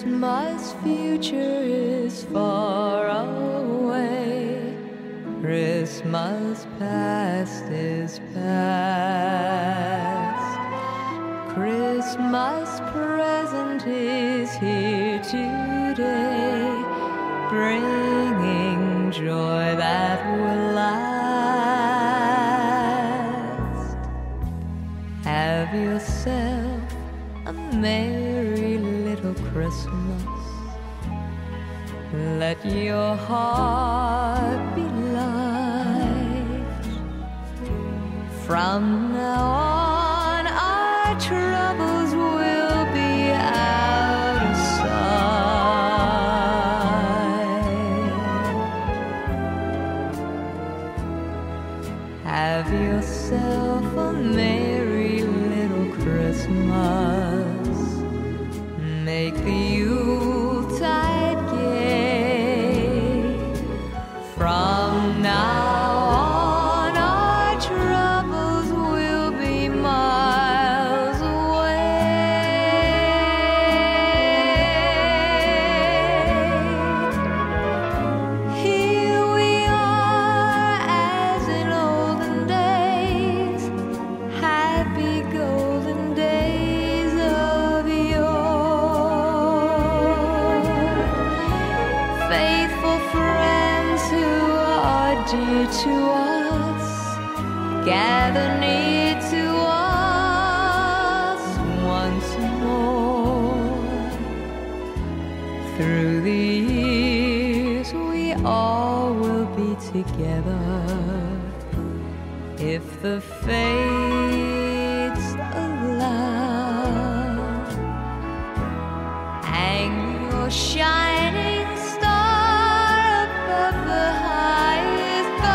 Christmas future is far away. Christmas past is past. Christmas present is here today, bringing joy that will last. Have yourself a merry little Christmas. Let your heart be light. From now on, our troubles will be out of sight. Have yourself a merry little Christmas. Make the Yuletide gay. From now on, our troubles will be miles away. Here we are as in olden days, happy golden days of yore. Faithful friends who are dear to us, gather near to us once more. Through the years we all will be together, if the fates allow. Hang your shining star above the highest bough,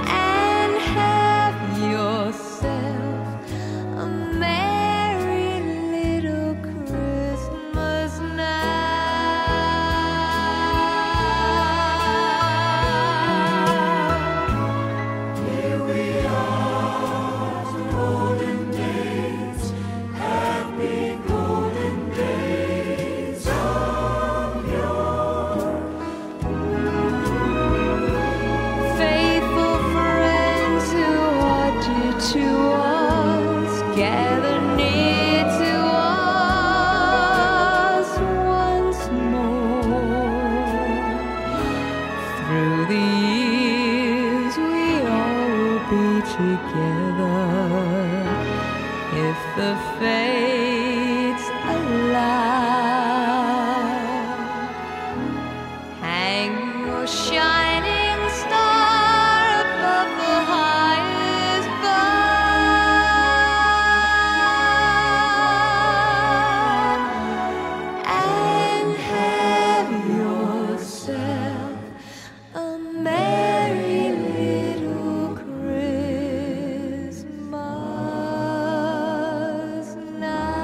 and have yourself a merry little Christmas now. Here we are, golden days, happy golden days of yore. Faithful friends who are dear to us, gather near to us once more. Through the years we all will be together, if the fates allow. Hang your shining star above the highest bough, and have yourself a merry little Christmas now.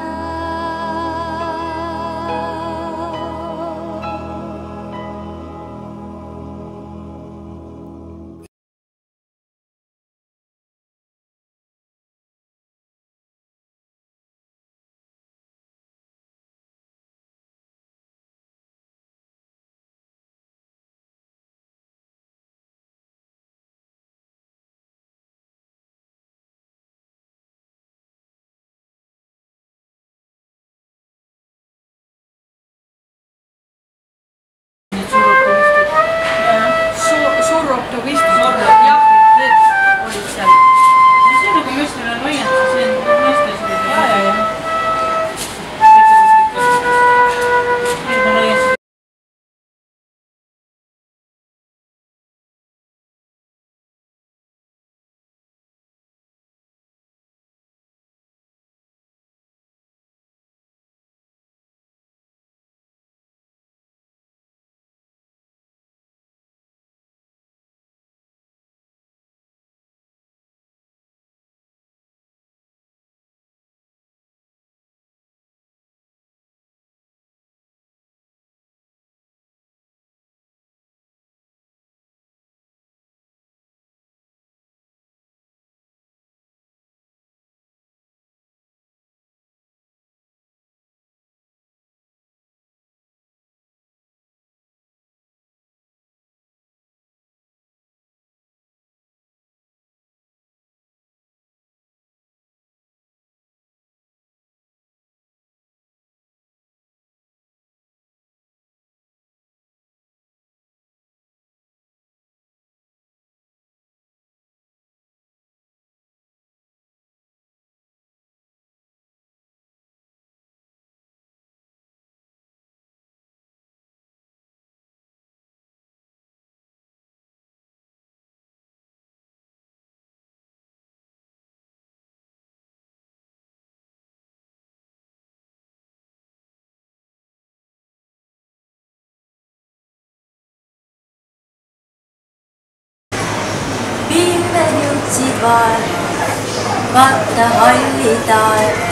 vaata halli taeva,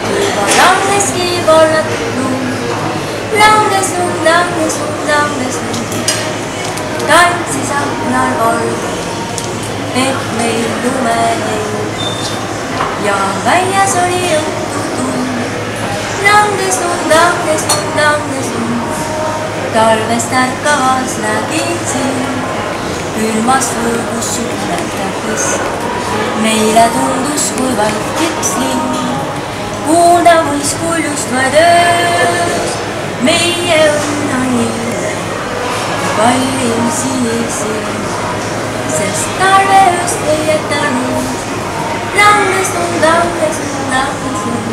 juba langes kiivollatu lund, langes lund, langes lund, langes lund. Tantsis aknal valge, et meil lume heidas ja väljas oli õhtutund. Langes lund, langes lund, langes lund. Talvest ärkavas nägin sind, külmas võõgus sügavõttis. Meile tundus kui vaikiks linn, kuulda võis kuljust vaid öös. Meie õnn on ilge, kallim sinisilm, sest talveööst ei jäta nüüd. Langes lund, langes lund, langes lund.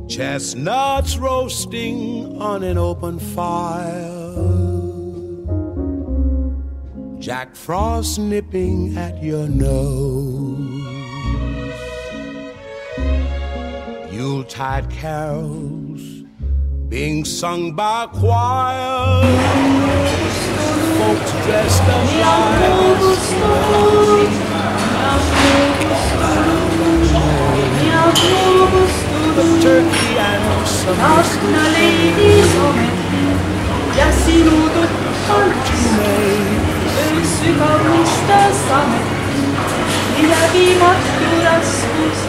Chestnuts roasting on an open fire, Jack Frost nipping at your nose, Yuletide carols being sung by choirs, folks dressed up like turkey and some ladies ja sinu öösü kaunista samet ja viimatu raskus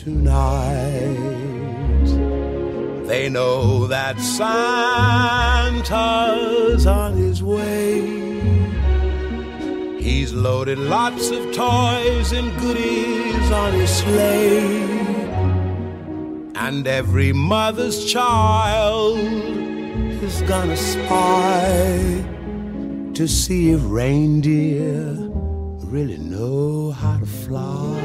tonight. They know that Santa's on his way. He's loaded lots of toys and goodies on his sleigh. And every mother's child is gonna spy to see if reindeer really know how to fly.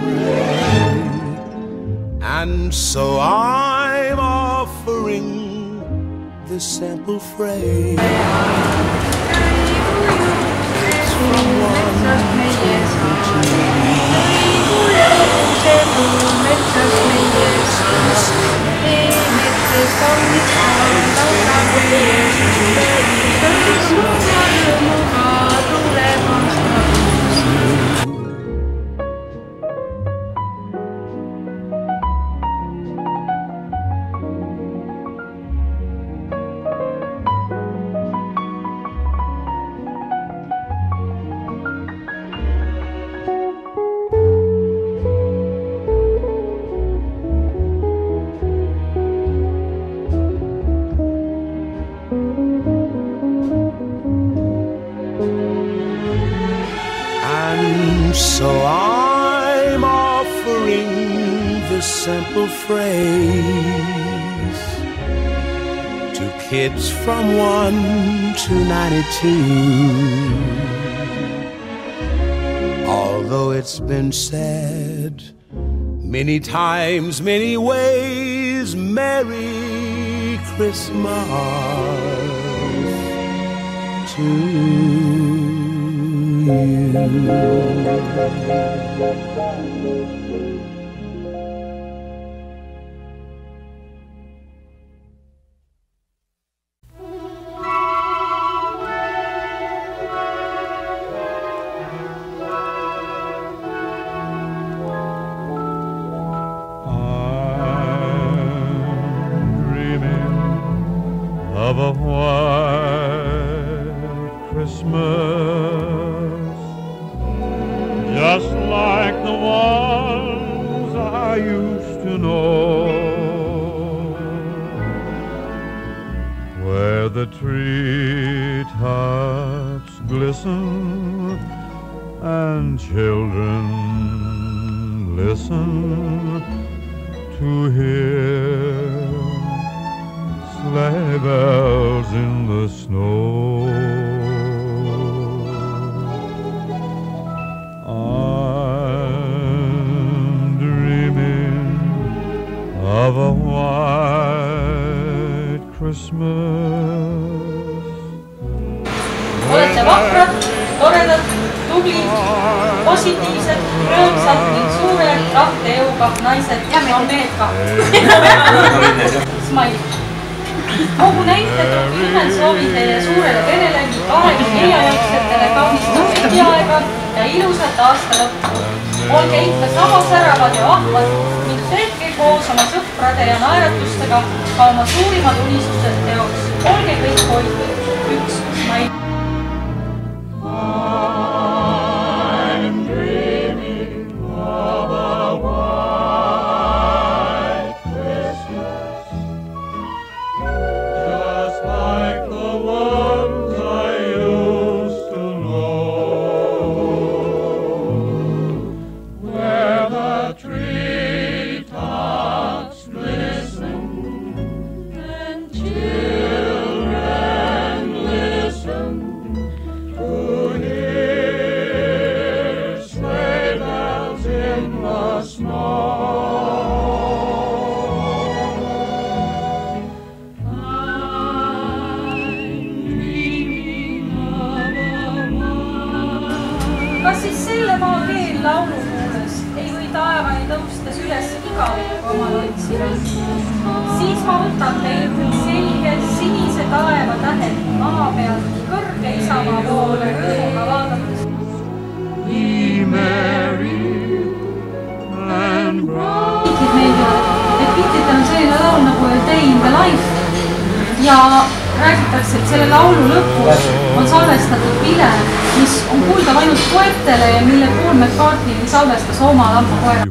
And so I'm offering this simple phrase. It's from one to So I'm offering this simple phrase to kids from 1 to 92. Although it's been said many times, many ways, Merry Christmas to you. Of a white Christmas, just like the one and children listen to hear sleigh bells in the snow. I'm dreaming of a white Christmas. Olete vaprad, toredad, tublid, positiivsed, rõõmsad ning suure tahtejõuga naised ja mehed ka. Smile. Kogu näitetult nimel soovin teile suurele perele ning 24-aastastele kaunist ametiaega ja ilusat aasta lõppu. Olge ikka sama säravad ja vahvad ning tehke koos oma sõprade ja naeratustega ka oma suurimad unistused teoks. Olge kõik hoidnud. Üks Smile. Kas siis selle maa keel laulu kuules ei või taevani tõustes üles igavikku omal otsida? Siis ma võtan teilt selge sinise taeva tähed maa pealt kõrge isamaa poole rõõmuga vaadates. Riigid meeldivad, et Beatlestel on selline laul nagu A Day in the Life ja räägitakse, et selle laulu lõpus on salvestatud pile, mis on kuuldav ainult koertele ja mille Paul McCartney salvestas oma lambakoera.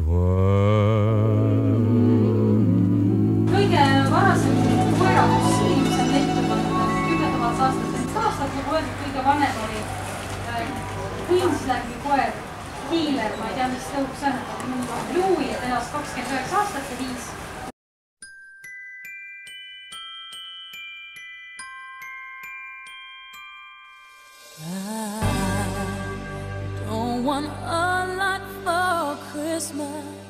Kõige varasem koera fossiil, mis on leitud 10 000 aastat nagu öeldud, kõige vanem oli Queenslandi koer, Healer, ma ei tea, mis tõuk see on, Louis ja telas 29 aastat ja 5. I don't want a lot for Christmas.